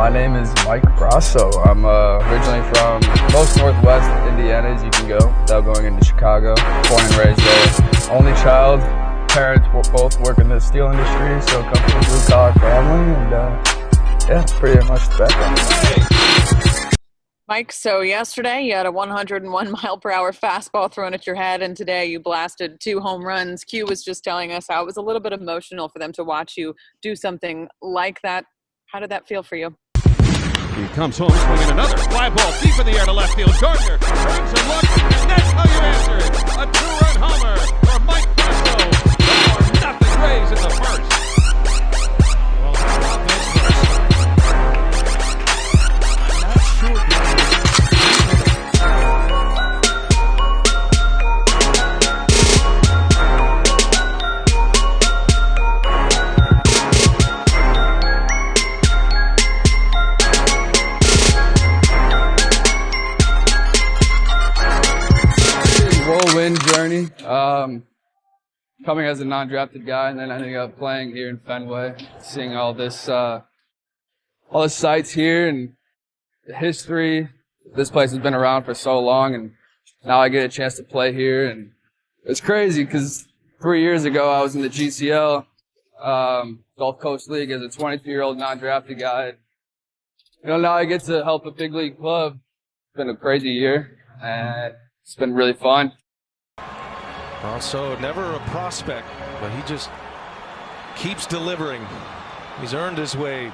My name is Mike Brosseau. I'm originally from most northwest Indiana as you can go without going into Chicago. Born and raised there. Only child. Parents both work in the steel industry, so come from a blue-collar family, and yeah, pretty much the background. Mike, so yesterday you had a 101-mile-per-hour fastball thrown at your head, and today you blasted 2 home runs. Q was just telling us how it was a little bit emotional for them to watch you do something like that. How did that feel for you? He comes home swinging another fly ball deep in the air to left field. Gardner turns and looks, and that's how you answer it. A 2-run homer for Mike Brosseau. 1-0 Rays in the first. Well, how about this first? I'm not sure. Whirlwind journey. Coming as a non-drafted guy, and then ending up playing here in Fenway, seeing all the sights here and the history. This place has been around for so long, and now I get a chance to play here, and it's crazy because 3 years ago I was in the GCL Gulf Coast League as a 22-year-old non-drafted guy. You know, now I get to help a big league club. It's been a crazy year, and it's been really fun. Also, never a prospect, but he just keeps delivering. He's earned his way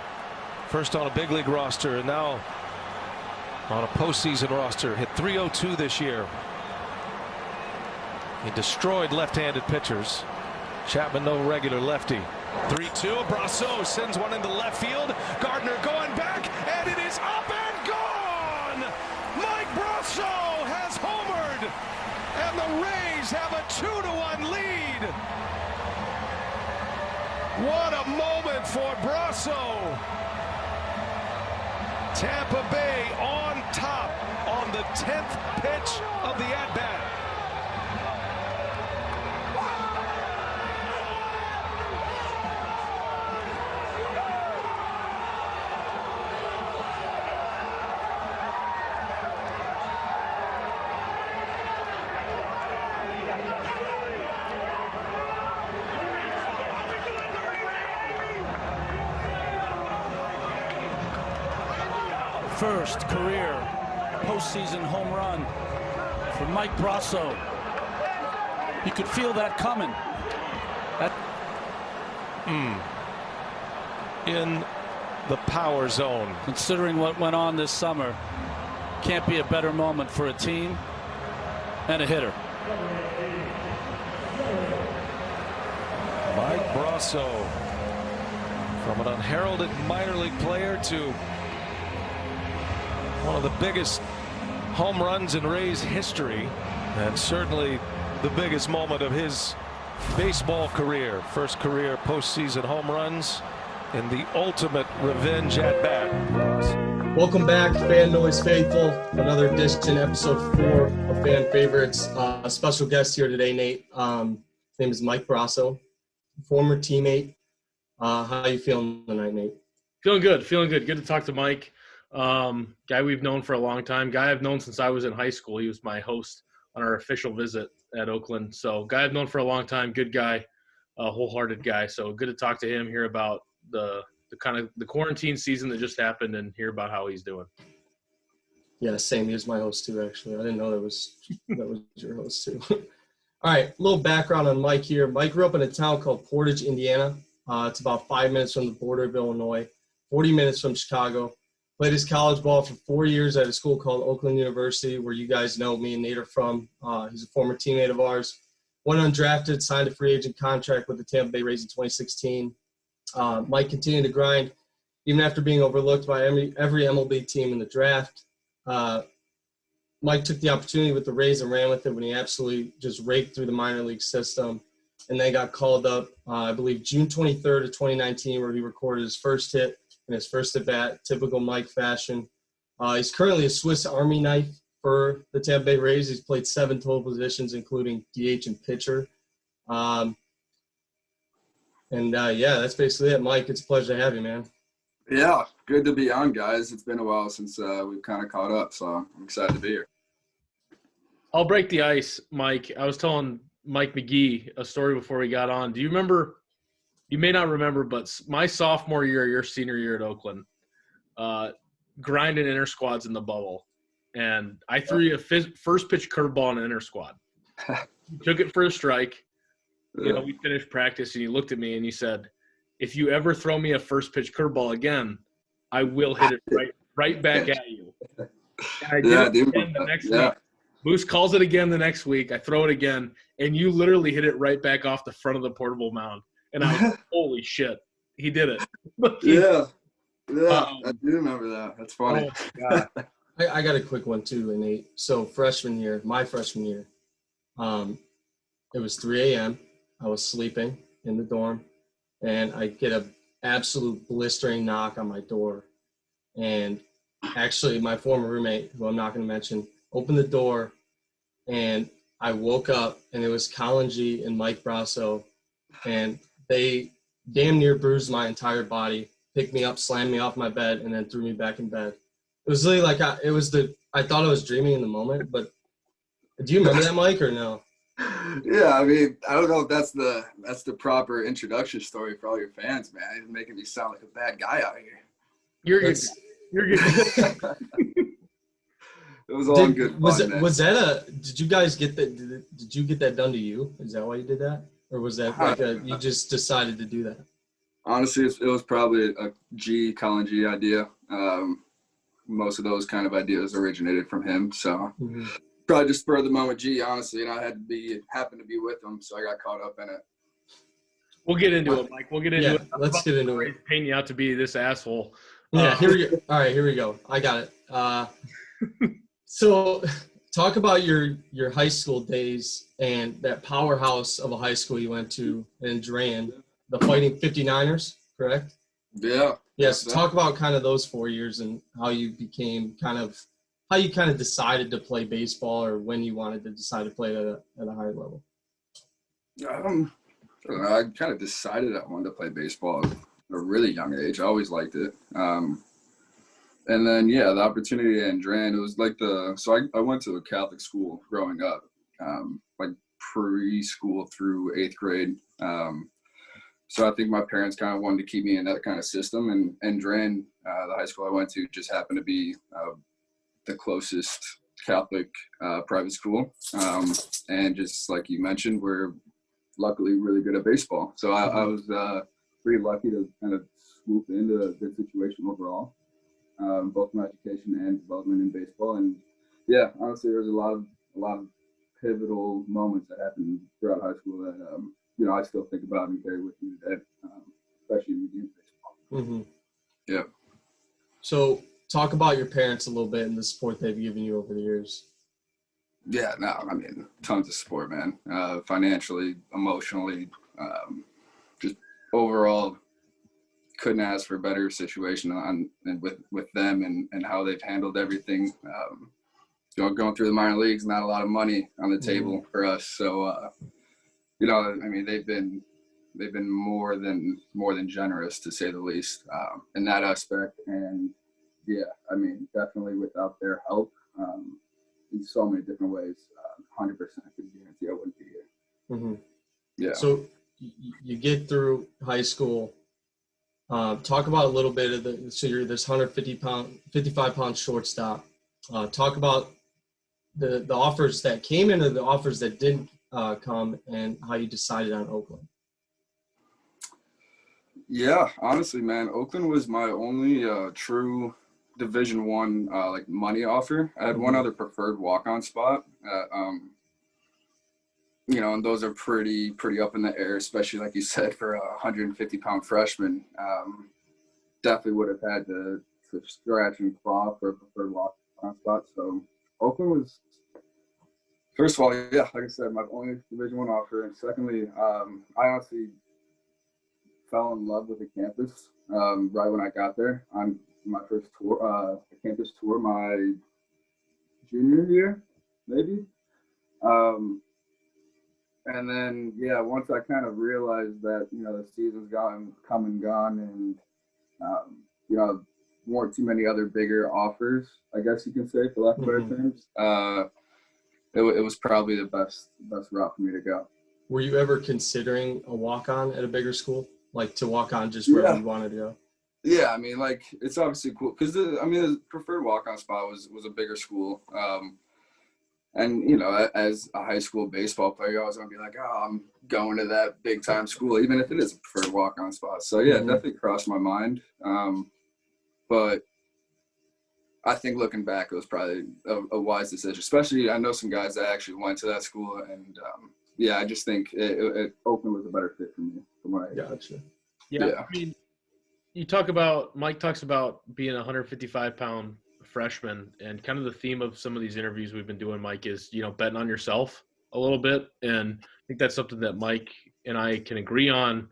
first on a big league roster and now on a postseason roster. Hit .302 this year. He destroyed left-handed pitchers. Chapman, no regular lefty. 3-2. Brosseau sends one into left field. Gardner going back, and it is up and gone. Mike Brosseau has homered, and the Rays have a 2-1 lead. What a moment for Brosseau. Tampa Bay on top on the 10th pitch of the at-bat. First career postseason home run for Mike Brosseau. You could feel that coming. In the power zone. Considering what went on this summer, can't be a better moment for a team and a hitter. Mike Brosseau, from an unheralded minor league player to one of the biggest home runs in Rays history, and certainly the biggest moment of his baseball career. First career postseason home runs in the ultimate revenge at bat. Welcome back, Fan Noise faithful. Another edition, episode 4 of Fan Favorites. A special guest here today, Nate. His name is Mike Brosseau, former teammate. How you feeling tonight, Nate? Feeling good. Good to talk to Mike. Guy we've known for a long time. Guy I've known since I was in high school. He was my host on our official visit at Oakland. So guy I've known for a long time. Good guy, a wholehearted guy. So good to talk to him, hear about the kind of the quarantine season that just happened, and hear about how he's doing. Yeah, same. He was my host too, actually. I didn't know that was your host too. All right, a little background on Mike here. Mike grew up in a town called Portage, Indiana. It's about 5 minutes from the border of Illinois, 40 minutes from Chicago. Played his college ball for 4 years at a school called Oakland University, where you guys know me and Nate are from. He's a former teammate of ours. Went undrafted, signed a free agent contract with the Tampa Bay Rays in 2016. Mike continued to grind, even after being overlooked by every MLB team in the draft. Mike took the opportunity with the Rays and ran with it when he absolutely just raked through the minor league system. And then got called up, I believe, June 23rd of 2019, where he recorded his first hit in his first at-bat, typical Mike fashion. He's currently a Swiss Army knife for the Tampa Bay Rays. He's played 7 total positions, including DH and pitcher. Yeah, that's basically it. Mike, it's a pleasure to have you, man. Yeah, good to be on, guys. It's been a while since we've kind of caught up, so I'm excited to be here. I'll break the ice, Mike. I was telling Mike McGee a story before we got on. Do you remember – you may not remember, but my sophomore year, your senior year at Oakland, grinding inter squads in the bubble. And I threw you a first pitch curveball in an inter squad. You took it for a strike. You know, we finished practice, and you looked at me and you said, if you ever throw me a first pitch curveball again, I will hit it right back at you. And I did it again the next week. Moose calls it again the next week. I throw it again, and you literally hit it right back off the front of the portable mound. And I was like, holy shit, he did it. Yeah, I do remember that. That's funny. Oh, God. I got a quick one too, Nate. So my freshman year, it was 3 a.m. I was sleeping in the dorm, and I get an absolute blistering knock on my door. And actually, my former roommate, who I'm not going to mention, opened the door, and I woke up, and it was Colin G and Mike Brosseau, and they damn near bruised my entire body, picked me up, slammed me off my bed, and then threw me back in bed. It was really like I thought I was dreaming in the moment, but do you remember that, Mike, or no? Yeah, I mean, I don't know if that's the proper introduction story for all your fans, man. You're making me sound like a bad guy out here. You're good. It was all good fun, was that did you guys get that? Did you get that done to you? Is that why you did that? Or was that like you just decided to do that? Honestly, it was probably a Colin G idea. Most of those kind of ideas originated from him. So probably just spur of the moment G, honestly. And I happened to be with him, so I got caught up in it. We'll get into it, Mike. We'll get into it. Let's get into it. Painting you out to be this asshole. Yeah, here we go. All right, here we go. I got it. So talk about your high school days and that powerhouse of a high school you went to in Duran, the Fighting 59ers, correct? Yeah. Yes. Talk about kind of those 4 years and how you decided to play baseball, or when you wanted to decide to play at a higher level. I don't know. I kind of decided I wanted to play baseball at a really young age. I always liked it. And then, the opportunity in Duran, it was like I went to a Catholic school growing up, like preschool through 8th grade. So I think my parents kind of wanted to keep me in that kind of system. And Duran, the high school I went to, just happened to be the closest Catholic private school. And just like you mentioned, we're luckily really good at baseball. So I was pretty lucky to kind of swoop into a good situation overall. Both my education and development in baseball, and honestly, there was a lot of pivotal moments that happened throughout high school that I still think about and carry with me today, especially in the game of baseball. Yeah. So, talk about your parents a little bit and the support they've given you over the years. Yeah, no, I mean, tons of support, man. Financially, emotionally, just overall. Couldn't ask for a better situation with them and how they've handled everything. Going through the minor leagues, not a lot of money on the table for us. So, I mean, they've been more than generous, to say the least, in that aspect. And I mean, definitely without their help, in so many different ways, 100% could guarantee I wouldn't be here. Yeah. So you get through high school. Talk about a little bit of you're this 55-pound shortstop. Talk about the offers that came in and the offers that didn't come, and how you decided on Oakland. Yeah, honestly, man, Oakland was my only true Division I like money offer. I had one other preferred walk-on spot. And those are pretty up in the air, especially like you said, for a 150-pound freshman. Definitely would have had to scratch and claw for a preferred walk-on spot. So Oakland was, first of all, like I said, my only Division I offer. And secondly, I honestly fell in love with the campus right when I got there on my first tour, campus tour, my junior year, maybe. And then, once I kind of realized that, the season's come and gone, and, weren't too many other bigger offers, I guess you can say, for lack of better terms, it was probably the best route for me to go. Were you ever considering a walk-on at a bigger school, like to walk on just wherever you wanted to go? Yeah, I mean, like, it's obviously cool because the preferred walk-on spot was a bigger school. And, you know, as a high school baseball player, you're always going to be like, oh, I'm going to that big-time school, even if it is a preferred walk-on spot. So, yeah, it definitely crossed my mind. But I think looking back, it was probably a wise decision, especially I know some guys that actually went to that school. And, yeah, I just think Oakland was a better fit for me from what I Gotcha. Yeah. I mean, Mike talks about being a 155-pound freshman, and kind of the theme of some of these interviews we've been doing, Mike, is, you know, betting on yourself a little bit. And I think that's something that Mike and I can agree on,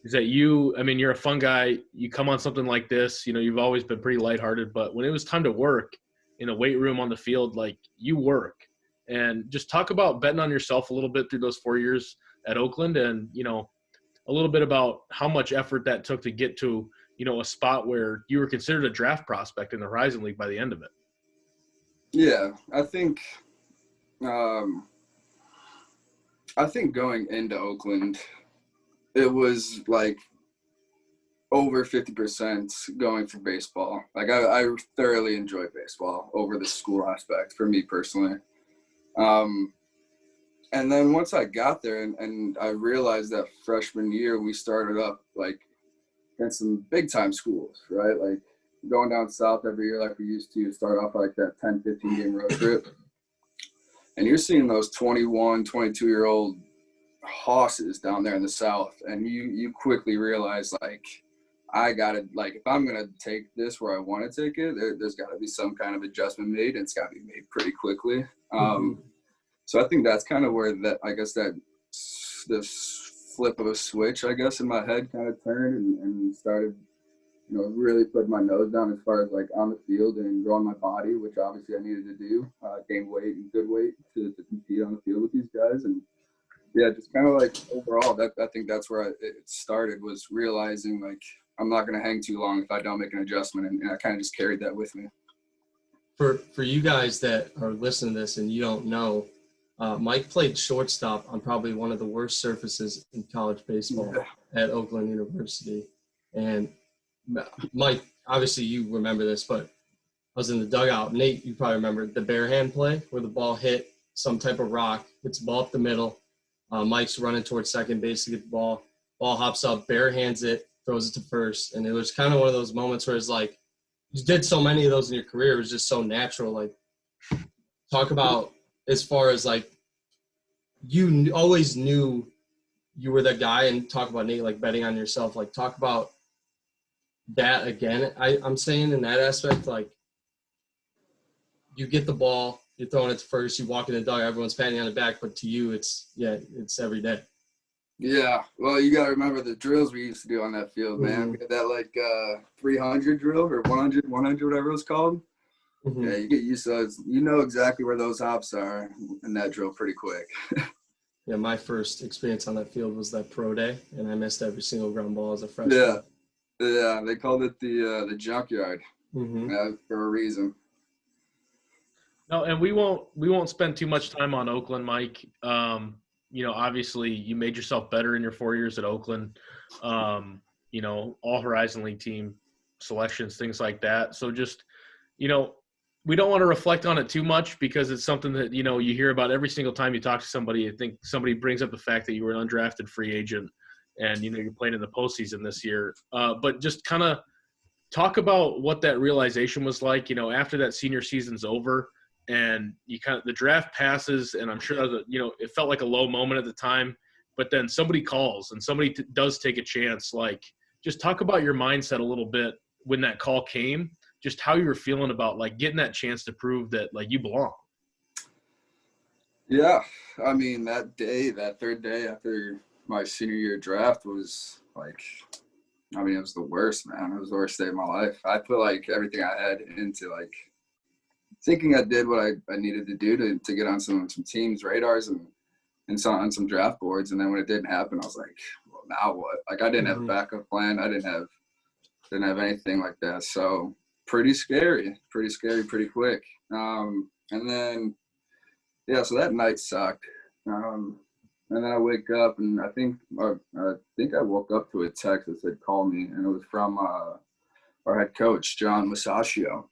is that you're a fun guy. You come on something like this, you know, you've always been pretty lighthearted, but when it was time to work in a weight room on the field, like, you work. And just talk about betting on yourself a little bit through those 4 years at Oakland, and, you know, a little bit about how much effort that took to get to, you know, a spot where you were considered a draft prospect in the Horizon League by the end of it. Yeah, I think going into Oakland, it was like over 50% going for baseball. Like, I thoroughly enjoyed baseball over the school aspect for me personally. And then once I got there and I realized that freshman year we started up like in some big time schools, right? Like going down south every year like we used to start off like that 10, 15 game road trip. And you're seeing those 21, 22-year-old hosses down there in the south, and you quickly realize, like, I gotta, like, if I'm gonna take this where I want to take it, there's got to be some kind of adjustment made, and it's got to be made pretty quickly. So I think that's kind of where this flip of a switch, I guess, in my head kind of turned and started, you know, really putting my nose down as far as like on the field and growing my body, which obviously I needed to do, gain weight and good weight to compete on the field with these guys. And yeah, just kind of like overall, I think that's where it started, was realizing like I'm not going to hang too long if I don't make an adjustment, and I kind of just carried that with me. For you guys that are listening to this and you don't know, Mike played shortstop on probably one of the worst surfaces in college baseball at Oakland University. And Mike, obviously you remember this, but I was in the dugout. Nate, you probably remember the bare hand play where the ball hit some type of rock, hits the ball up the middle. Mike's running towards second base to get the ball. Ball hops up, bare hands it, throws it to first. And it was kind of one of those moments where it's like, you did so many of those in your career. It was just so natural. Like, talk about as far as like, you always knew you were that guy, and talk about Nate, like betting on yourself. Like, talk about that again. I'm saying in that aspect, like, you get the ball, you're throwing it to first, you walk in the dugout, everyone's patting you on the back, but to you, it's every day. Yeah, well, you got to remember the drills we used to do on that field, man. We had that, like, 300 drill or 100, whatever it was called. Yeah, you get used to those. You know exactly where those hops are in that drill pretty quick. Yeah, my first experience on that field was that pro day, and I missed every single ground ball as a freshman. Yeah, they called it the junkyard for a reason. No, and we won't spend too much time on Oakland, Mike. You know, obviously you made yourself better in your 4 years at Oakland. You know, all Horizon League team selections, things like that. So just, you know, we don't want to reflect on it too much because it's something that, you know, you hear about every single time you talk to somebody. I think somebody brings up the fact that you were an undrafted free agent and, you know, you're playing in the postseason this year. But just kind of talk about what that realization was like, you know, after that senior season's over. And you kind of, the draft passes, and I'm sure that, you know, it felt like a low moment at the time, but then somebody calls and somebody does take a chance. Like, just talk about your mindset a little bit when that call came, just how you were feeling about like getting that chance to prove that like you belong. Yeah, I mean, that third day after my senior year draft was like, I mean, it was the worst, man. It was the worst day of my life. I put like everything I had into like thinking I did what I needed to do to get on some teams' radars and on some draft boards. And then when it didn't happen, I was like, well, now what? Like, I didn't have a backup plan. I didn't have anything like that. So pretty scary pretty quick. And then, yeah, so that night sucked. And then I wake up, and I think I woke up to a text that said, call me. And it was from our head coach, John Masaccio.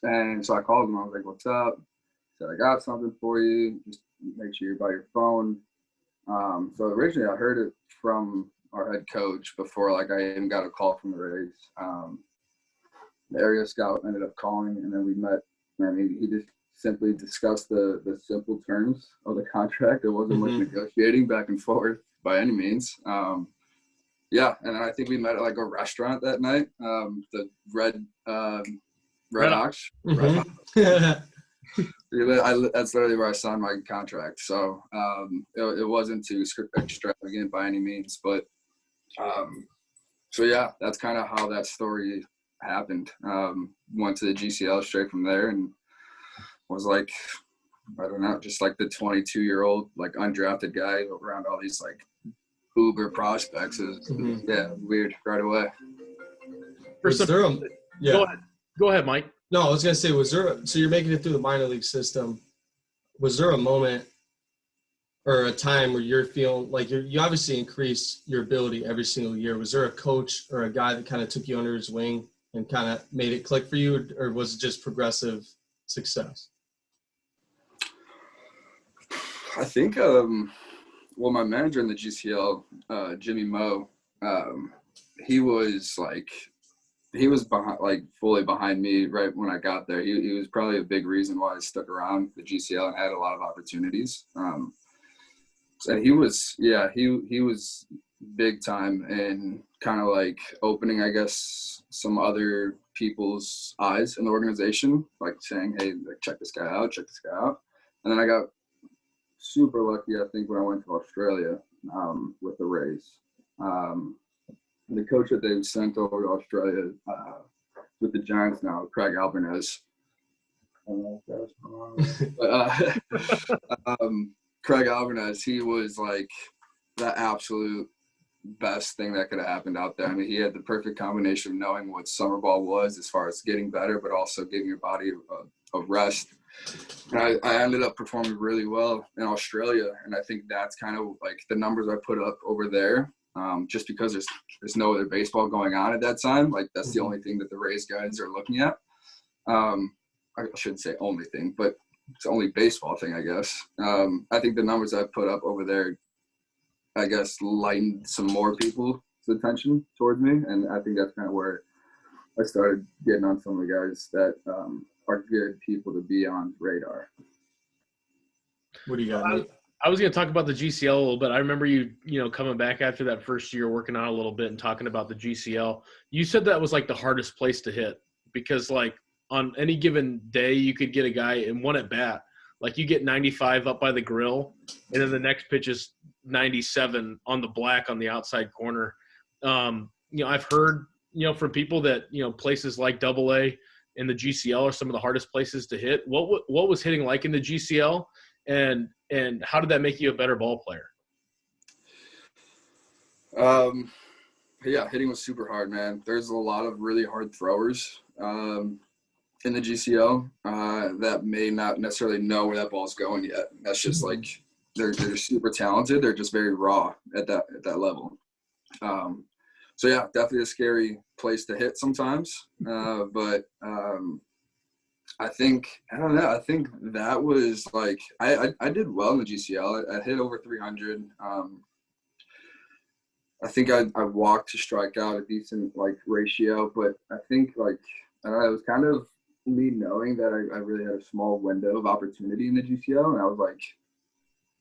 And so I called him. I was like, what's up? He said, I got something for you. Just make sure you're by your phone. So originally I heard it from our head coach before, like, I even got a call from the Rays. The area scout ended up calling, and then we met. I mean, he just simply discussed the simple terms of the contract. It wasn't like negotiating back and forth by any means. Yeah, and I think we met at like a restaurant that night. The Red Ox. That's literally where I signed my contract. So it wasn't too extravagant by any means, but so yeah, that's kind of how that story happened. Went to the GCL straight from there, and was like, I don't know, just like the 22-year-old like undrafted guy around all these like uber prospects. Yeah, weird right away. Go ahead, Mike. No, I was gonna say, so you're making it through the minor league system. Was there a moment or a time where you're feeling like you obviously increase your ability every single year? Was there a coach or a guy that kind of took you under his wing and kind of made it click for you, or was it just progressive success? I think, my manager in the GCL, Jimmy Moe, he was behind, like fully behind me right when I got there. He was probably a big reason why I stuck around the GCL and had a lot of opportunities. So he was big time in kind of like opening, I guess, some other people's eyes in the organization, like saying, hey, like, check this guy out. And then I got super lucky, I think, when I went to Australia with the Rays. The coach that they sent over to Australia with the Giants now, Craig Albanese. I don't know if that was wrong. Craig Albanese, he was like the absolute best thing that could have happened out there. I mean, he had the perfect combination of knowing what summer ball was as far as getting better, but also giving your body a rest. And I ended up performing really well in Australia, and I think that's kind of like the numbers I put up over there. Just because there's no other baseball going on at that time. Like, that's the only thing that the Rays guys are looking at. I shouldn't say only thing, but it's the only baseball thing, I guess. I think the numbers I put up over there, I guess, lightened some more people's attention towards me. And I think that's kind of where I started getting on some of the guys that are good people to be on radar. What do you got, Nate? I was going to talk about the GCL a little bit. I remember you coming back after that first year, working out a little bit and talking about the GCL. You said that was like the hardest place to hit because, like, on any given day you could get a guy in one at bat. Like, you get 95 up by the grill, and then the next pitch is 97 on the black on the outside corner. I've heard, from people that, places like AA and the GCL are some of the hardest places to hit. What was hitting like in the GCL? And how did that make you a better ball player? Yeah, hitting was super hard, man. There's a lot of really hard throwers in the GCL that may not necessarily know where that ball's going yet. That's just like they're super talented. They're just very raw at that level. So yeah, definitely a scary place to hit sometimes. But I think that was like I did well in the GCL. I hit over 300. I think I walked to strike out a decent like ratio, but I think like I don't know, it was kind of me knowing that I really had a small window of opportunity in the GCL, and I was like,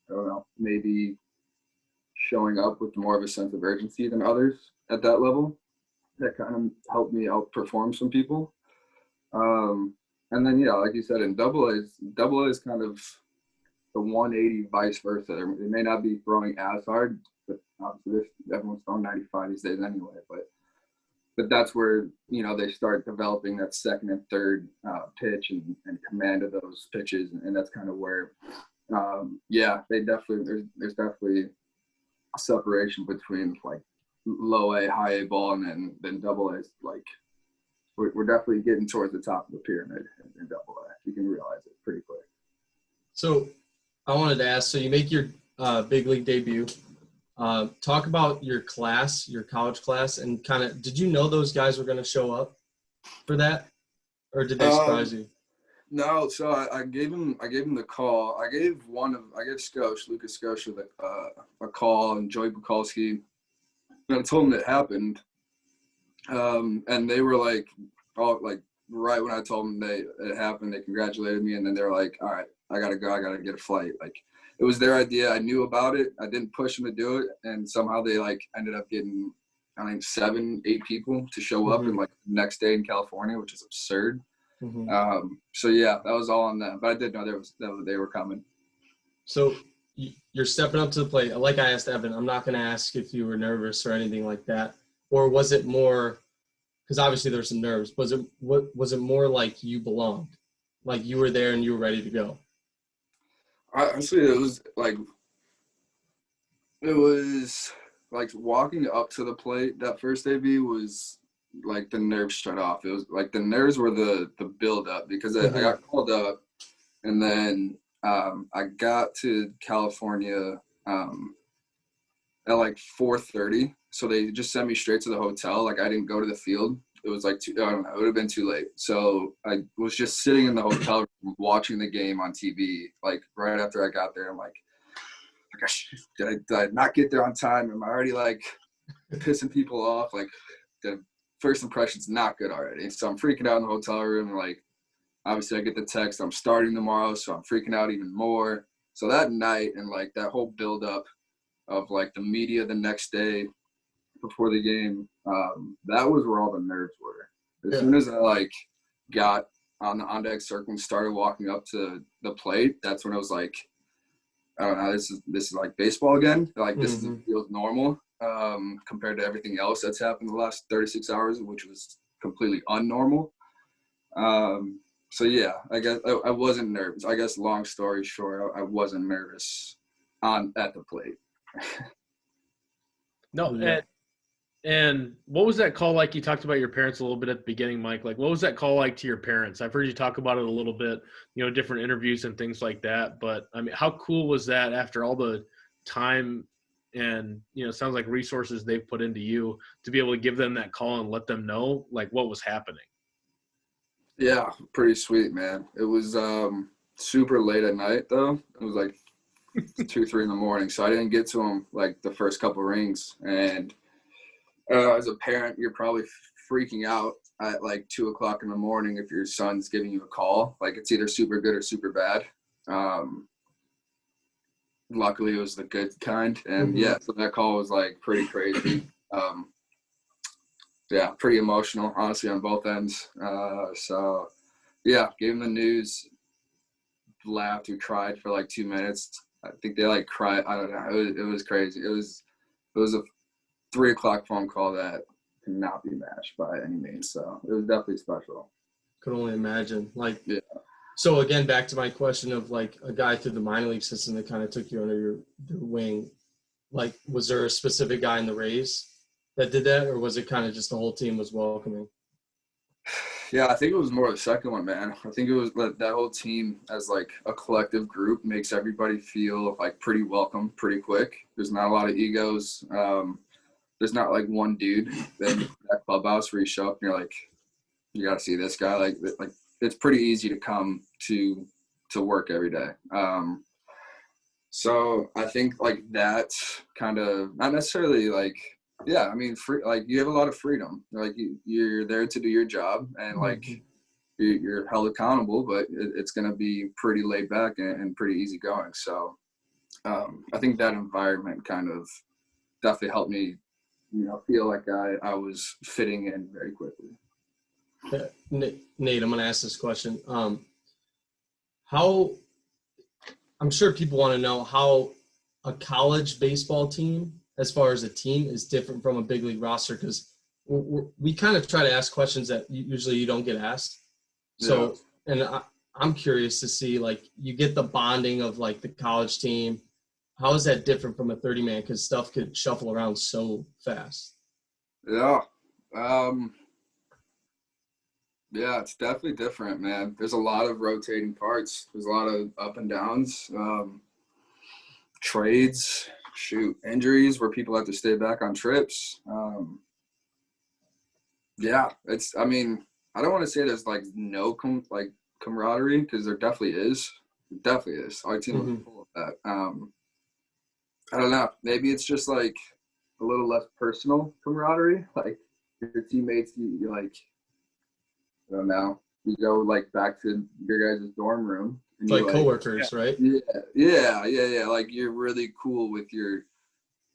I don't know, maybe showing up with more of a sense of urgency than others at that level. That kind of helped me outperform some people. And then, yeah, like you said, in AA is kind of the 180 vice versa. They may not be throwing as hard, but obviously everyone's throwing 95 these days anyway. But that's where, they start developing that second and third pitch and command of those pitches. And that's kind of where, there's definitely a separation between like low A, high A ball, and then AA is like we're definitely getting towards the top of the pyramid in Double A. You can realize it pretty quick. So I wanted to ask, so you make your big league debut. Talk about your class, your college class, and kind of, did you know those guys were going to show up for that, or did they surprise you? No, so I gave him the call. I gave Lucas Scotia a call, and Joey Bukalski. And I told him it happened, and they were like, right when I told them it happened, they congratulated me, and then they're like, all right, I gotta go, I gotta get a flight. Like, it was their idea. I knew about it. I didn't push them to do it, and somehow they like ended up getting, I think, 7-8 people to show up in like the next day in California, which is absurd. So yeah, that was all on them. But I did know they were coming. So you're stepping up to the plate. Like I asked Evan, I'm not going to ask if you were nervous or anything like that, or was it more? Because obviously there's some nerves. Was it more like you belonged, like you were there and you were ready to go? Honestly, it was like walking up to the plate. That first AB was like the nerves shut off. It was like the nerves were the build up, because I got called up, and then I got to California at like 4:30. So they just sent me straight to the hotel. Like, I didn't go to the field. It was like I don't know. It would have been too late. So I was just sitting in the hotel room watching the game on TV. Like, right after I got there, I'm like, did I not get there on time? Am I already like pissing people off? Like, the first impression's not good already. So I'm freaking out in the hotel room. And like, obviously I get the text, I'm starting tomorrow, so I'm freaking out even more. So that night, and like that whole build up of like the media the next day before the game, that was where all the nerves were. As soon as I like got on the on-deck circle and started walking up to the plate, that's when I was like, I don't know, this is like baseball again. Like, this feels normal compared to everything else that's happened the last 36 hours, which was completely unnormal. So yeah, I guess I wasn't nervous. I guess, long story short, I wasn't nervous at the plate. No, and what was that call like? You talked about your parents a little bit at the beginning, Mike. Like, what was that call like to your parents? I've heard you talk about it a little bit, different interviews and things like that. But I mean, how cool was that after all the time and, it sounds like resources they've put into you to be able to give them that call and let them know like what was happening? Yeah, pretty sweet, man. It was super late at night though. It was like 2-3 in the morning, so I didn't get to them like the first couple rings. And as a parent, you're probably freaking out at like 2:00 in the morning if your son's giving you a call. Like, it's either super good or super bad. Luckily, it was the good kind, and yeah, so that call was like pretty crazy. Yeah, pretty emotional, honestly, on both ends. So yeah, gave him the news, laughed, we cried for like 2 minutes. I think they like cried. I don't know. It was crazy. It was a 3:00 phone call that cannot be matched by any means. So it was definitely special. Could only imagine. Like, yeah. So again, back to my question of like a guy through the minor league system that kind of took you under your wing. Like, was there a specific guy in the Rays that did that, or was it kind of just the whole team was welcoming? Yeah, I think it was more the second one, man. I think it was that whole team as like a collective group makes everybody feel like pretty welcome pretty quick. There's not a lot of egos. There's not like one dude in that clubhouse where you show up and you're like, you got to see this guy. Like it's pretty easy to come to work every day. So I think like that kind of, not necessarily like, yeah, I mean, like you have a lot of freedom. Like you're there to do your job, and like you're held accountable, but it's going to be pretty laid back and pretty easy going. So I think that environment kind of definitely helped me, feel like I was fitting in very quickly. Nate, I'm going to ask this question. How, I'm sure people want to know how a college baseball team, as far as a team, is different from a big league roster, because we kind of try to ask questions that usually you don't get asked. So, yeah. And I'm curious to see, like, you get the bonding of like the college team. How is that different from a 30-man? Because stuff could shuffle around so fast. Yeah. Yeah, it's definitely different, man. There's a lot of rotating parts. There's a lot of up and downs, trades, injuries where people have to stay back on trips. Yeah, I mean, I don't want to say there's like no camaraderie, because there definitely is. It definitely is. Our team was full of that. I don't know. Maybe it's just like a little less personal camaraderie. Like your teammates, you like, I don't know. You go like back to your guys' dorm room. And Like coworkers, right? Yeah. Like you're really cool with I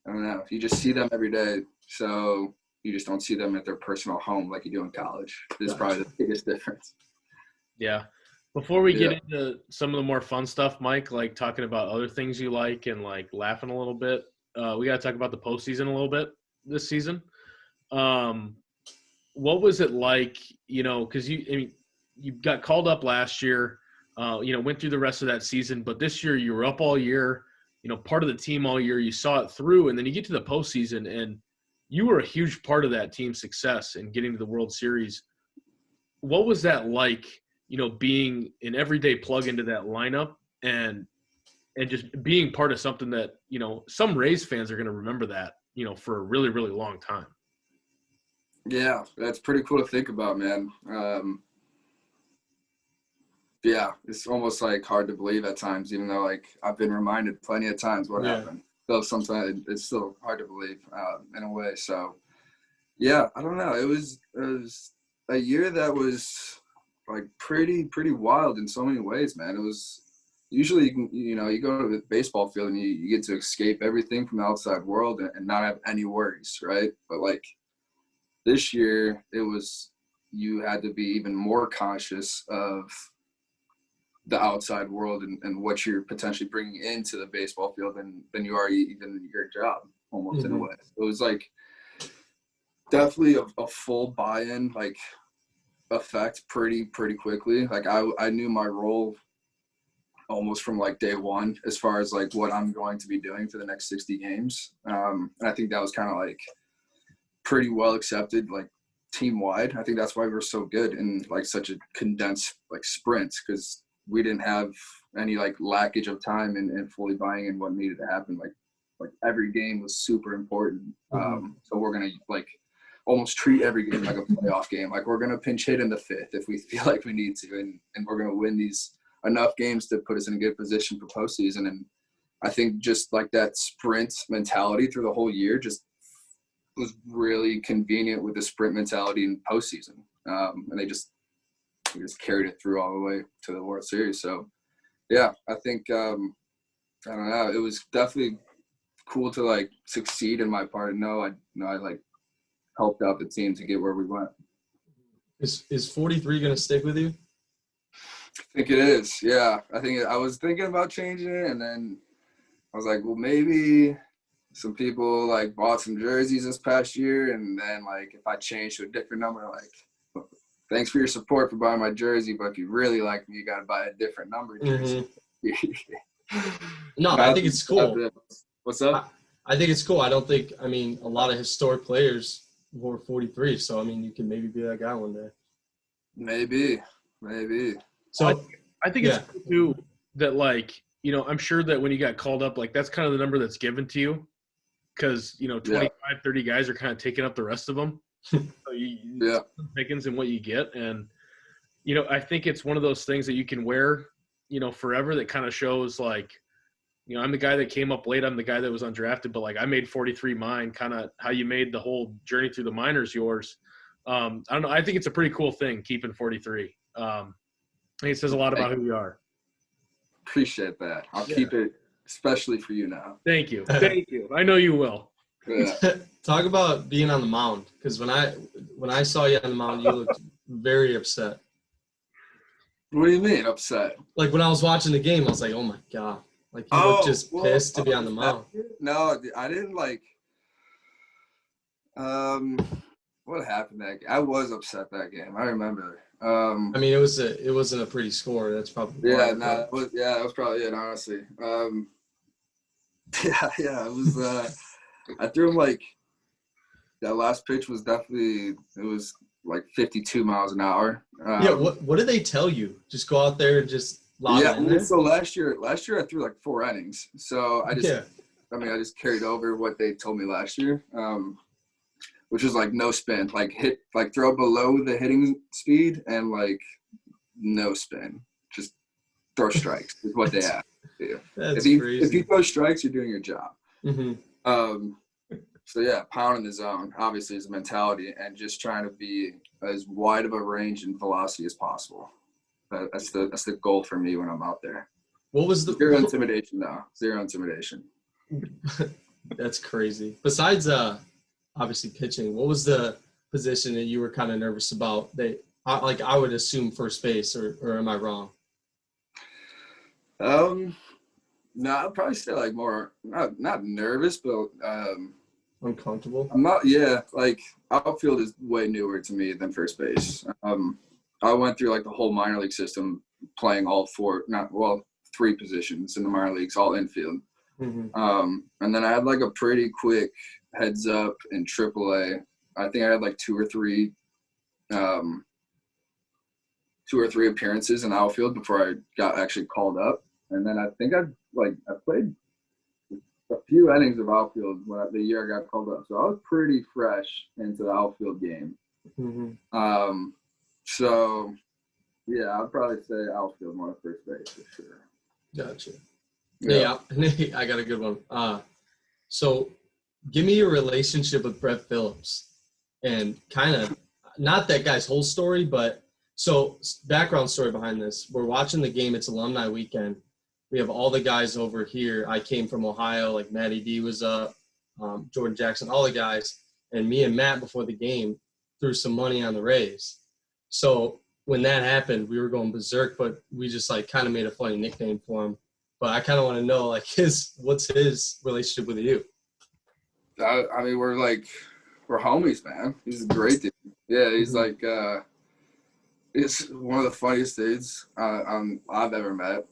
don't know. You just see them every day. So you just don't see them at their personal home like you do in college. This is probably the biggest difference. Yeah. Before we get into some of the more fun stuff, Mike, like talking about other things you like and like laughing a little bit, we got to talk about the postseason a little bit this season. What was it like, because you got called up last year, went through the rest of that season, but this year you were up all year, part of the team all year, you saw it through, and then you get to the postseason and you were a huge part of that team's success in getting to the World Series. What was that like, being an everyday plug into that lineup and just being part of something that, some Rays fans are going to remember that, for a really, really long time. Yeah, that's pretty cool to think about, man. Yeah, it's almost like hard to believe at times, even though like I've been reminded plenty of times what happened. Though sometimes it's still hard to believe in a way. So, yeah, I don't know. It was a year that was like pretty wild in so many ways, man. It was usually you go to the baseball field and you get to escape everything from the outside world and not have any worries, right? But like this year, you had to be even more conscious of the outside world and what you're potentially bringing into the baseball field than you are even your job, almost in a way. It was like definitely a full buy-in, like effect pretty quickly. Like I knew my role almost from like day one as far as like what I'm going to be doing for the next 60 games. And I think that was kind of like pretty well accepted, like team wide. I think that's why we're so good in like such a condensed like sprints, because we didn't have any like lackage of time and fully buying in what needed to happen. Like every game was super important. So we're gonna like almost treat every game like a playoff game. Like we're gonna pinch hit in the fifth if we feel like we need to, and we're gonna win these enough games to put us in a good position for postseason. And I think just like that sprint mentality through the whole year just was really convenient with the sprint mentality in postseason. And we just carried it through all the way to the World Series. So yeah, I think, I don't know, it was definitely cool to like succeed in my part and know I like helped out the team to get where we went. Is 43 going to stick with you? I think it is. Yeah. I was thinking about changing it, and then I was like, well, maybe some people like bought some jerseys this past year, and then like if I change to a different number, like, thanks for your support for buying my jersey, but if you really like me, you got to buy a different number jersey. No, I think it's cool. What's up? I think it's cool. I mean, a lot of historic players wore 43, so I mean, you can maybe be that guy one day. Maybe. So I think it's cool too that like, I'm sure that when you got called up, like that's kind of the number that's given to you, because 25, 30 guys are kind of taking up the rest of them. So you pickings and what you get, and I think it's one of those things that you can wear forever, that kind of shows like, I'm the guy that came up late, I'm the guy that was undrafted, but like I made 43 mine, kind of how you made the whole journey through the minors yours. I don't know, I think it's a pretty cool thing keeping 43. I think it says a lot about who you are. Appreciate that. I'll keep it, especially for you now. Thank you. I know you will. Yeah. Talk about being on the mound, because when I saw you on the mound, you looked very upset. What do you mean upset? Like when I was watching the game, I was like, oh my God. Like you looked just pissed to be on the mound. No, I didn't like what happened that game? I was upset that game. I remember. I mean, it wasn't a pretty score. That's probably that was probably it, honestly. It was I threw him like that last pitch was definitely it like 52 miles an hour. Yeah. What did they tell you? Just go out there and just lob it in there? So last year I threw like 4 innings. So I just carried over what they told me last year, which was like no spin, like throw below the hitting speed and like no spin, just throw strikes is what they asked you. That's if crazy. you throw strikes, you're doing your job. Mm-hmm. So yeah, pounding the zone obviously is a mentality, and just trying to be as wide of a range and velocity as possible. That's the goal for me when I'm out there. What was the Zero intimidation though? Zero intimidation. That's crazy. Besides obviously pitching, what was the position that you were kind of nervous about? I would assume first base, or am I wrong? No, I'd probably say like more not nervous, but Uncomfortable. I'm not. Yeah, like outfield is way newer to me than first base. I went through like the whole minor league system, playing all 3 positions in the minor leagues, all infield. Mm-hmm. And then I had like a pretty quick heads up in AAA. I think I had like 2 or 3 appearances in outfield before I got actually called up. And then I think I played a few innings of outfield the year I got called up. So I was pretty fresh into the outfield game. Mm-hmm. So yeah, I'd probably say outfield more than first base for sure. Gotcha. Yeah. I got a good one. So give me your relationship with Brett Phillips, and kind of not that guy's whole story, but so background story behind this. We're watching the game. It's alumni weekend. We have all the guys over here. I came from Ohio, like Matty D was up, Jordan Jackson, all the guys. And me and Matt before the game threw some money on the Rays. So when that happened, we were going berserk, but we just like kind of made a funny nickname for him. But I kind of want to know, like, what's his relationship with you? I mean, we're homies, man. He's a great dude. Yeah, he's like, it's one of the funniest dudes I've ever met.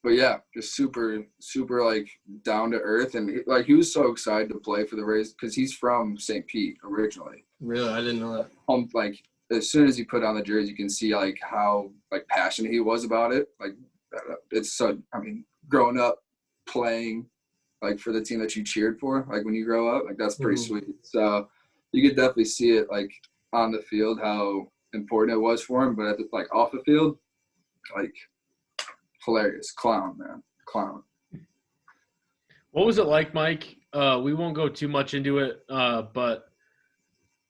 But yeah, just super, super like down to earth, and he was so excited to play for the Rays because he's from St. Pete originally. Really, I didn't know that. Like as soon as he put on the jersey, you can see like how like passionate he was about it. Like it's so. I mean, growing up playing like for the team that you cheered for, like when you grow up, like that's pretty sweet. So you could definitely see it like on the field how important it was for him, but like off the field, like. Hilarious. Clown, man. Clown. What was it like, Mike? We won't go too much into it, but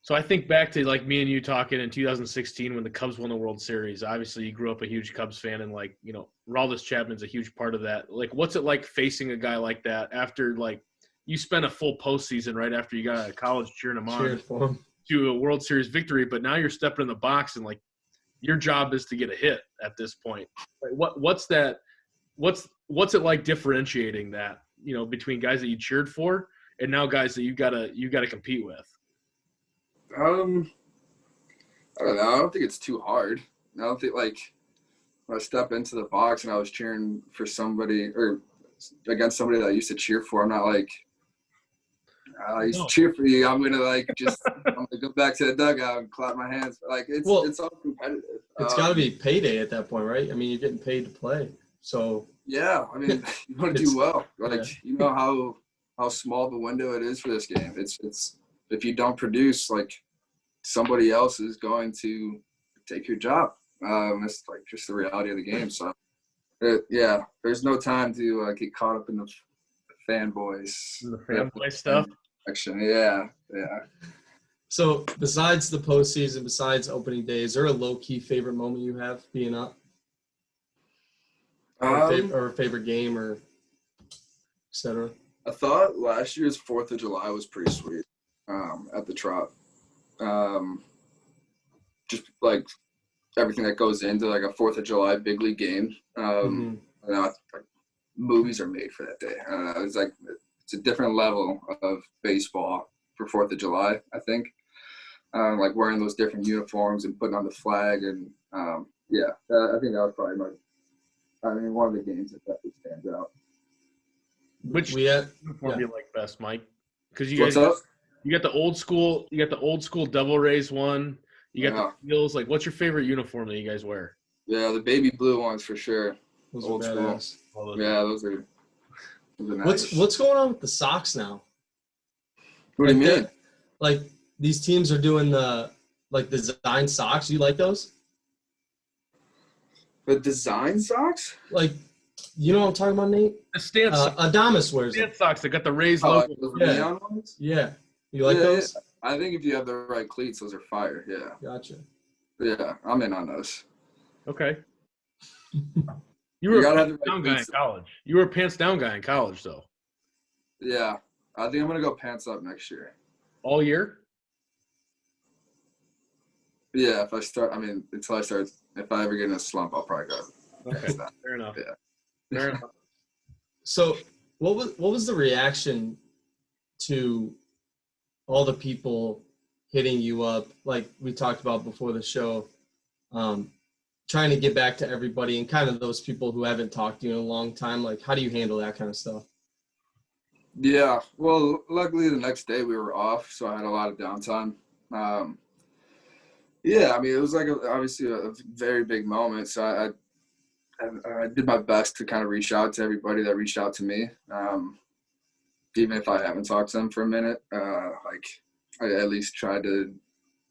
so I think back to like me and you talking in 2016 when the Cubs won the World Series. Obviously, you grew up a huge Cubs fan, and like, you know, Brosseau Chapman's a huge part of that. Like, what's it like facing a guy like that after like you spent a full postseason right after you got out of college cheering him on to a World Series victory, but now you're stepping in the box and like your job is to get a hit at this point. Like, what's that? What's it like differentiating that, you know, between guys that you cheered for and now guys that you gotta compete with? I don't know. I don't think it's too hard. I don't think like when I step into the box and I was cheering for somebody or against somebody that I used to cheer for, I'm not like I used to cheer for you. I'm gonna like just I'm gonna go back to the dugout and clap my hands. Like it's all competitive. It's got to be payday at that point, right? I mean, you're getting paid to play, so yeah. I mean, you want to do well. Like you know how small the window it is for this game. It's if you don't produce, like somebody else is going to take your job. It's like just the reality of the game. So there's no time to get caught up in the fanboys, the fanboy stuff. Action. Yeah. So besides the postseason, besides opening day, is there a low-key favorite moment you have being up? Or a favorite game or et cetera? I thought last year's 4th of July was pretty sweet at the Trop. Just like everything that goes into like a 4th of July big league game. You know, like, movies are made for that day. I don't know. It's like it's a different level of baseball for 4th of July, I think. Like wearing those different uniforms and putting on the flag. And, I think that was probably one of the games that definitely stands out. Which uniform do you like best, Mike? Because you What's up? You got the old school. You got the old school Devil Rays one. You got the Eagles. Like, what's your favorite uniform that you guys wear? Yeah, the baby blue ones for sure. Those Old are school. badass. Yeah, those are nice. What's going on with the socks now? What do you mean? Like these teams are doing the design socks. You like those? The design socks? Like, you know what I'm talking about, Nate? The stance Adamas wears them. stance socks that got the Rays Oh, logo. like those Yeah. neon ones? Yeah. You like Yeah, those? yeah. I think if you have the right cleats, those are fire. Yeah. Gotcha. Yeah, I'm in on those. Okay. You were gotta a have the pants right down guy in cleats. college. You were a pants down guy in college, though. Yeah. I think I'm going to go pants up next year. All year? Yeah, if I ever get in a slump, I'll probably go. Okay, fair enough. Yeah. Fair enough. So what was the reaction to all the people hitting you up, like we talked about before the show, trying to get back to everybody and kind of those people who haven't talked to you in a long time? Like, how do you handle that kind of stuff? Yeah, well, luckily the next day we were off, so I had a lot of downtime. Yeah, I mean, it was like obviously a very big moment, so I did my best to kind of reach out to everybody that reached out to me, even if I haven't talked to them for a minute. Like, I at least tried to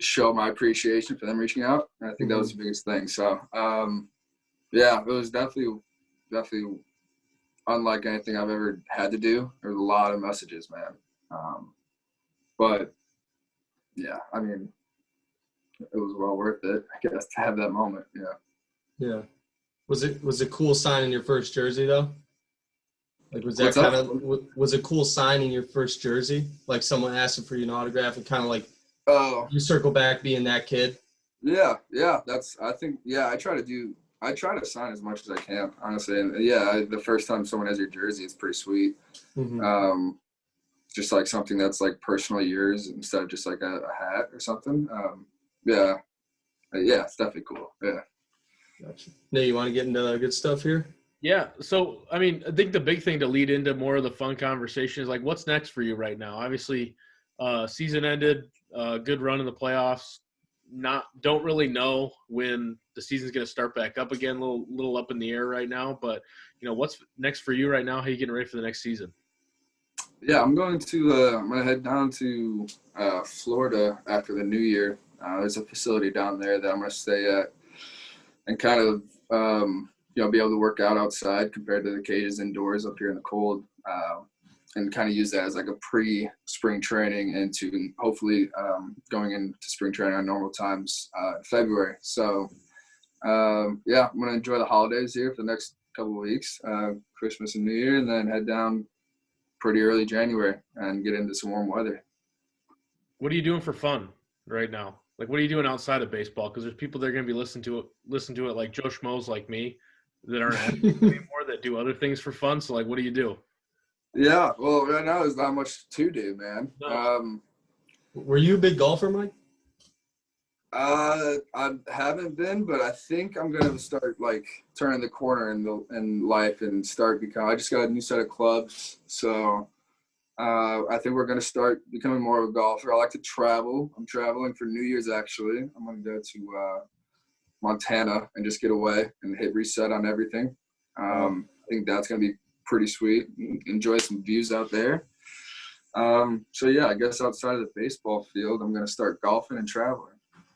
show my appreciation for them reaching out, and I think that was the biggest thing. So, yeah, it was definitely unlike anything I've ever had to do. There was a lot of messages, man. But yeah, I mean, it was well worth it, I guess, to have that moment. Yeah. Yeah. Was it cool signing your first jersey though? Like, was that What's kind up? of was it cool signing your first jersey? Like someone asking for your autograph and kind of like you circle back being that kid? Yeah. I try to sign as much as I can, honestly. And yeah, the first time someone has your jersey, it's pretty sweet. Mm-hmm. Just like something that's like personally yours instead of just like a hat or something. Yeah, it's definitely cool. Yeah. Gotcha. Now, you want to get into the good stuff here? Yeah. So, I mean, I think the big thing to lead into more of the fun conversation is like, what's next for you right now? Obviously, season ended, good run in the playoffs. Don't really know when the season's going to start back up again. Little up in the air right now. But you know, what's next for you right now? How are you getting ready for the next season? Yeah, I'm going to head down to Florida after the new year. There's a facility down there that I'm going to stay at and kind of be able to work out outside compared to the cages indoors up here in the cold, and kind of use that as like a pre-spring training into hopefully going into spring training on normal times in February. So yeah, I'm going to enjoy the holidays here for the next couple of weeks, Christmas and New Year, and then head down pretty early January and get into some warm weather. What are you doing for fun right now? Like, what are you doing outside of baseball? Because there's people that are going to be listening to it like Joe Schmoes like me that aren't anymore that do other things for fun. So, like, what do you do? Yeah, well, right now there's not much to do, man. No. Were you a big golfer, Mike? I haven't been, but I think I'm gonna start like turning the corner in life and start becoming. I just got a new set of clubs, so I think we're gonna start becoming more of a golfer. I like to travel. I'm traveling for New Year's actually. I'm gonna go to Montana and just get away and hit reset on everything. I think that's gonna be pretty sweet. Enjoy some views out there. So yeah, I guess outside of the baseball field, I'm gonna start golfing and traveling.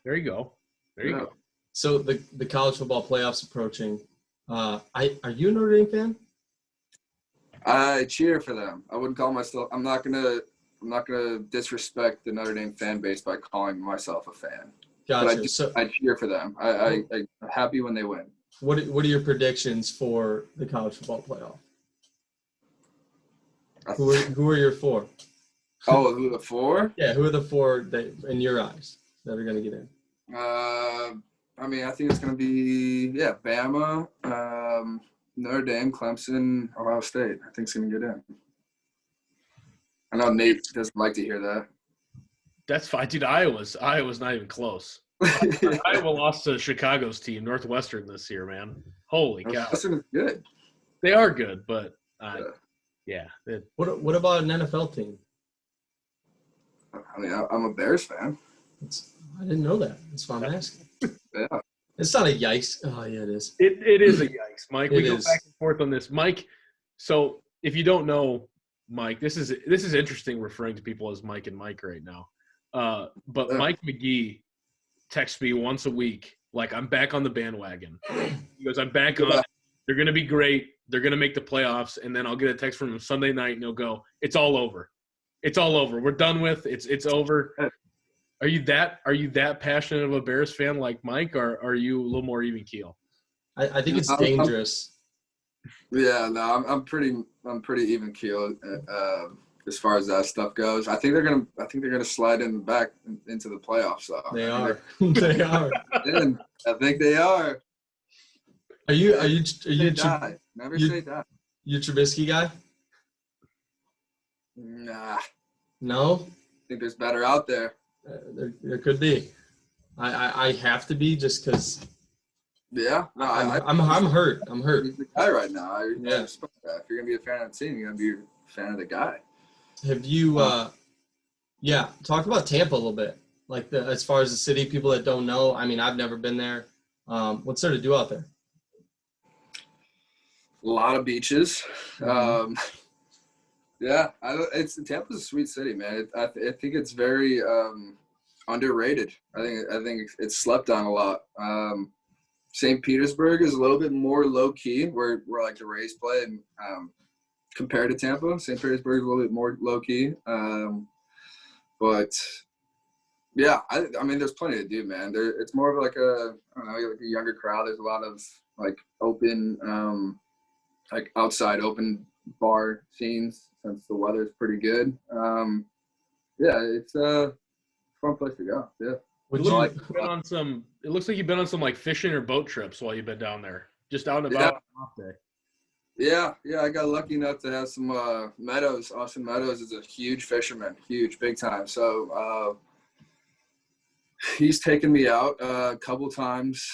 There you go. There you go. So the college football playoffs approaching. Are you a Notre Dame fan? I cheer for them. I wouldn't call myself. I'm not gonna disrespect the Notre Dame fan base by calling myself a fan. Gotcha. But I cheer for them. I'm happy when they win. What are your predictions for the college football playoff? Who are your four? Oh, who are the four? Yeah, who are the four that, in your eyes, that are going to get in? I mean, I think it's going to be, Bama, Notre Dame, Clemson, Ohio State. I think it's going to get in. I know Nate doesn't like to hear that. That's fine, dude. Iowa's not even close. Iowa lost to Chicago's team, Northwestern, this year, man. Holy cow. Northwestern is good. They are good, but yeah. What about an NFL team? I mean, I'm a Bears fan. I didn't know that. That's why I'm asking. Yeah. It's not a yikes. Oh, yeah, it is. It is a yikes, Mike. We It go is. back and forth on this. Mike, so if you don't know, Mike, this is interesting referring to people as Mike and Mike right now. But Mike McGee texts me once a week, like, I'm back on the bandwagon. He goes, I'm back on. They're going to be great. They're going to make the playoffs. And then I'll get a text from him Sunday night, and he'll go, it's all over. It's all over. We're done with. It's over. Are you that passionate of a Bears fan like Mike, or are you a little more even keel? I think it's dangerous. I'm pretty even keel as far as that stuff goes. I think they're gonna slide back into the playoffs. Though They are. They are. I think they are. Are you Never say die. You Trubisky guy? Nah. No. I think there's better out there. There could be. I have to be just because. Yeah. No, I'm hurt. I'm hurt. He's the guy right now. I respect that. If you're gonna be a fan of the team, you're gonna be a fan of the guy. Have you? Talk about Tampa a little bit. Like as far as the city, people that don't know. I mean, I've never been there. What's there to do out there? A lot of beaches. Mm-hmm. Tampa's a sweet city, man. I think it's very underrated. I think it's slept on a lot. St. Petersburg is a little bit more low key, where like the Rays play, and compared to Tampa, St. Petersburg is a little bit more low key. But yeah, I mean, there's plenty to do, man. It's more of like a younger crowd. There's a lot of like open, like outside open bar scenes since the weather's pretty good. It's a fun place to go. Yeah. It looks like you've been on some like fishing or boat trips while you've been down there, just out and about. Yeah, I got lucky enough to have some Meadows. Austin Meadows is a huge fisherman, big time. So he's taken me out a couple times.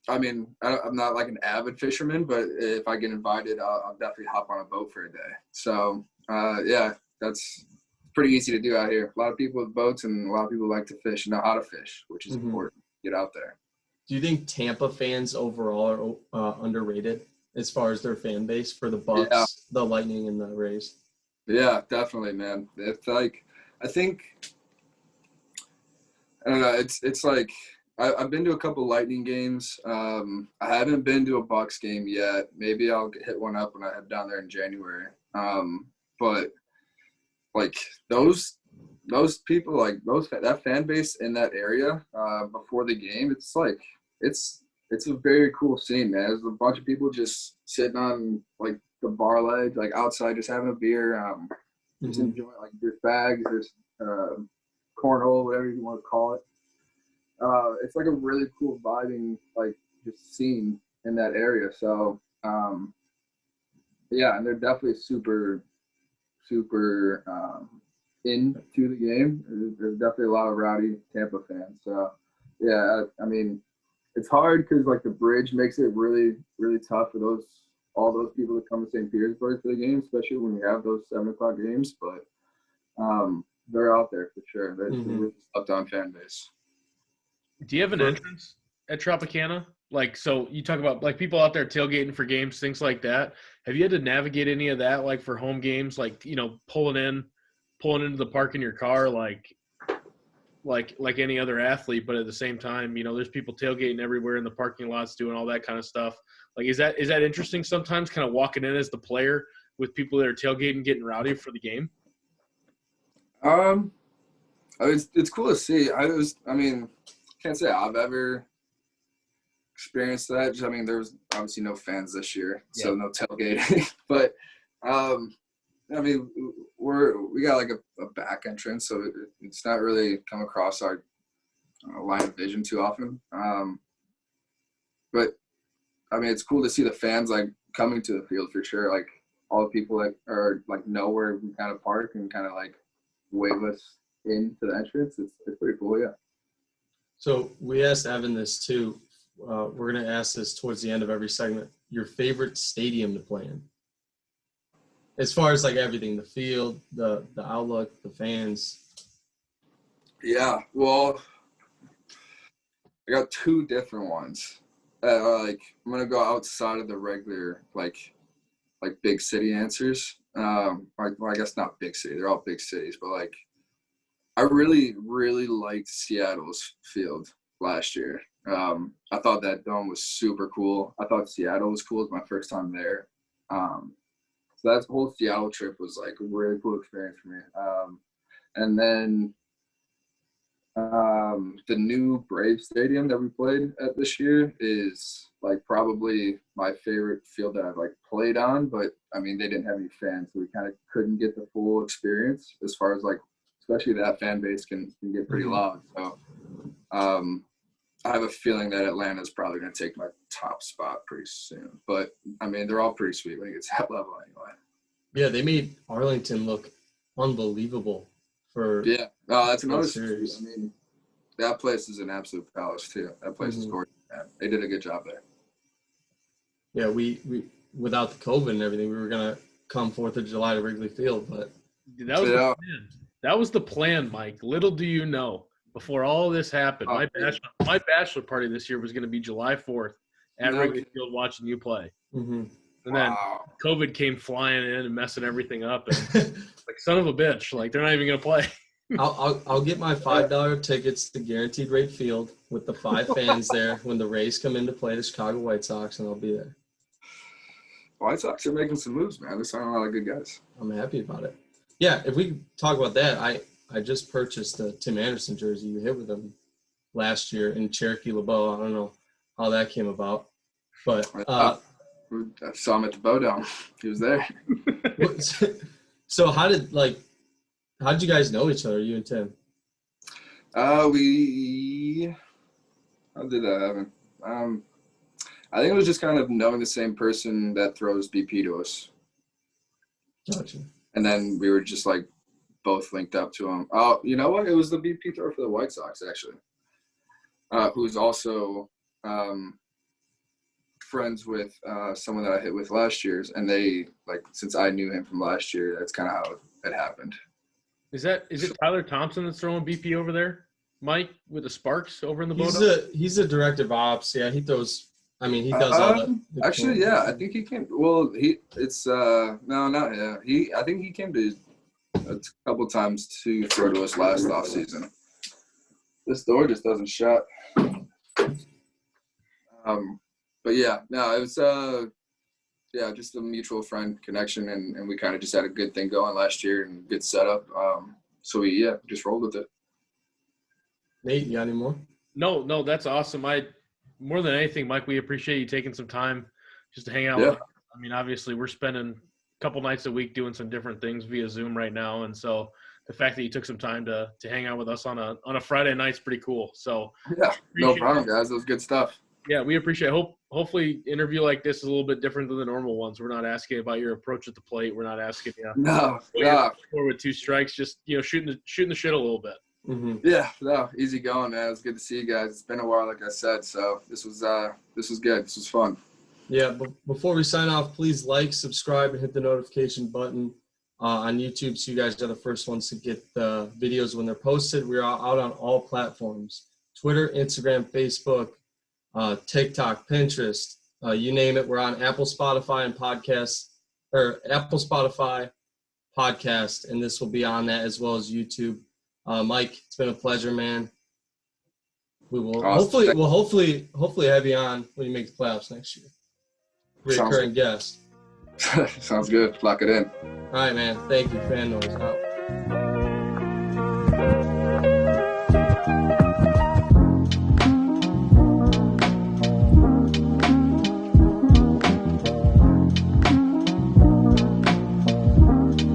I mean, I'm not like an avid fisherman, but if I get invited, I'll definitely hop on a boat for a day. So that's pretty easy to do out here. A lot of people with boats, and a lot of people like to fish and know how to fish, which is important. Get out there. Do you think Tampa fans overall are underrated as far as their fan base for the Bucks, the Lightning, and the Rays? Yeah, definitely, man. It's like, I think, I don't know. It's like I've been to a couple Lightning games. I haven't been to a Bucks game yet. Maybe I'll hit one up when I head down there in January. But like those people, like that fan base in that area before the game, it's like it's a very cool scene, man. There's a bunch of people just sitting on like the bar ledge, like outside, just having a beer, just enjoying. Like there's bags, there's cornhole, whatever you want to call it. It's like a really cool vibing, like just scene in that area. So and they're definitely super into the game. There's definitely a lot of rowdy Tampa fans. So I mean, it's hard because like the bridge makes it really, really tough for all those people that come to St. Petersburg for the game, especially when you have those 7:00 games. But they're out there for sure. They're really slept on fan base. Do you have an entrance at Tropicana? Like, so you talk about like people out there tailgating for games, things like that. Have you had to navigate any of that, like for home games, like, you know, pulling into the park in your car, like any other athlete, but at the same time, you know, there's people tailgating everywhere in the parking lots, doing all that kind of stuff. Like, is that interesting sometimes, kind of walking in as the player with people that are tailgating, getting rowdy for the game? It's cool to see. Can't say I've ever experienced that. I mean, there was obviously no fans this year, so no tailgating. But I mean, we got like a back entrance, so it's not really come across our line of vision too often. But I mean, it's cool to see the fans like coming to the field for sure. Like all the people that are like know where we kind of park and kind of like wave us into the entrance. It's pretty cool, yeah. So we asked Evan this too. We're going to ask this towards the end of every segment. Your favorite stadium to play in? as far as like everything, the field, the outlook, the fans. Yeah, well, I got two different ones. Like I'm gonna go outside of the regular like big city answers. Well, I guess not big city. They're all big cities, but like I really liked Seattle's field last year. I thought that dome was super cool. I thought Seattle was cool. It was my first time there. So that whole Seattle trip was like a really cool experience for me. And then the new Brave Stadium that we played at this year is like probably my favorite field that I've like played on, but I mean they didn't have any fans, so we kind of couldn't get the full experience as far as like, especially that fan base can get pretty loud. So I have a feeling that Atlanta's probably going to take my top spot pretty soon, but I mean they're all pretty sweet when it gets that level anyway. Yeah, they made Arlington look unbelievable. That's another series. I mean, that place is an absolute palace too. That place is gorgeous, man. They did a good job there. Yeah, we without the COVID and everything, we were gonna come 4th of July to Wrigley Field, but that was the plan. That was the plan, Mike. Little do you know, before all this happened, my bachelor party this year was going to be July 4th at Wrigley Field watching you play. Mm-hmm. And then COVID came flying in and messing everything up. And like, son of a bitch, like they're not even going to play. I'll get my $5 tickets to Guaranteed Rate Field with the 5 fans there when the Rays come in to play the Chicago White Sox, and I'll be there. White Sox are making some moves, man. They're signing a lot of good guys. I'm happy about it. Yeah, if we talk about that, I just purchased a Tim Anderson jersey. You hit with him last year in Cherokee LeBeau. I don't know how that came about, but I saw him at the Bow Down. He was there. So how did you guys know each other, you and Tim? How did that happen? I think it was just kind of knowing the same person that throws BP to us. Gotcha. And then we were just like both linked up to him. Oh, you know what? It was the BP thrower for the White Sox, actually, who's also friends with someone that I hit with last year's. And they, like, since I knew him from last year, that's kind of how it happened. Is it Tyler Thompson that's throwing BP over there, Mike, with the Sparks over in the boat? He's a director of ops. Yeah, he throws. I mean, he does all that. Actually, yeah, I think he came. Well, I think he came to a couple times to throw to us last offseason. This door just doesn't shut. But yeah, no, it was just a mutual friend connection, and we kind of just had a good thing going last year and good setup. So we just rolled with it. Nate, you got any more? No, that's awesome. More than anything, Mike, we appreciate you taking some time just to hang out with us. I mean, obviously, we're spending a couple nights a week doing some different things via Zoom right now, and so the fact that you took some time to hang out with us on a Friday night's pretty cool. So yeah, no problem, guys. That was good stuff. Yeah, we appreciate it. Hopefully interview like this is a little bit different than the normal ones. We're not asking about your approach at the plate. We're not asking you with 2 strikes, just shooting the shit a little bit. Mm-hmm. Yeah, no, easy going, man. It was good to see you guys. It's been a while, like I said, so this was good. This was fun. Yeah, but before we sign off, please like, subscribe, and hit the notification button on YouTube so you guys are the first ones to get the videos when they're posted. We're out on all platforms: Twitter, Instagram, Facebook, TikTok, Pinterest, you name it. We're on Apple, Spotify, and Apple, Spotify, podcast, and this will be on that as well as YouTube. Mike, it's been a pleasure, man. We will hopefully have you on when you make the playoffs next year. Recurring guest. Sounds good. Lock it in. All right, man. Thank you. Fan Noise out.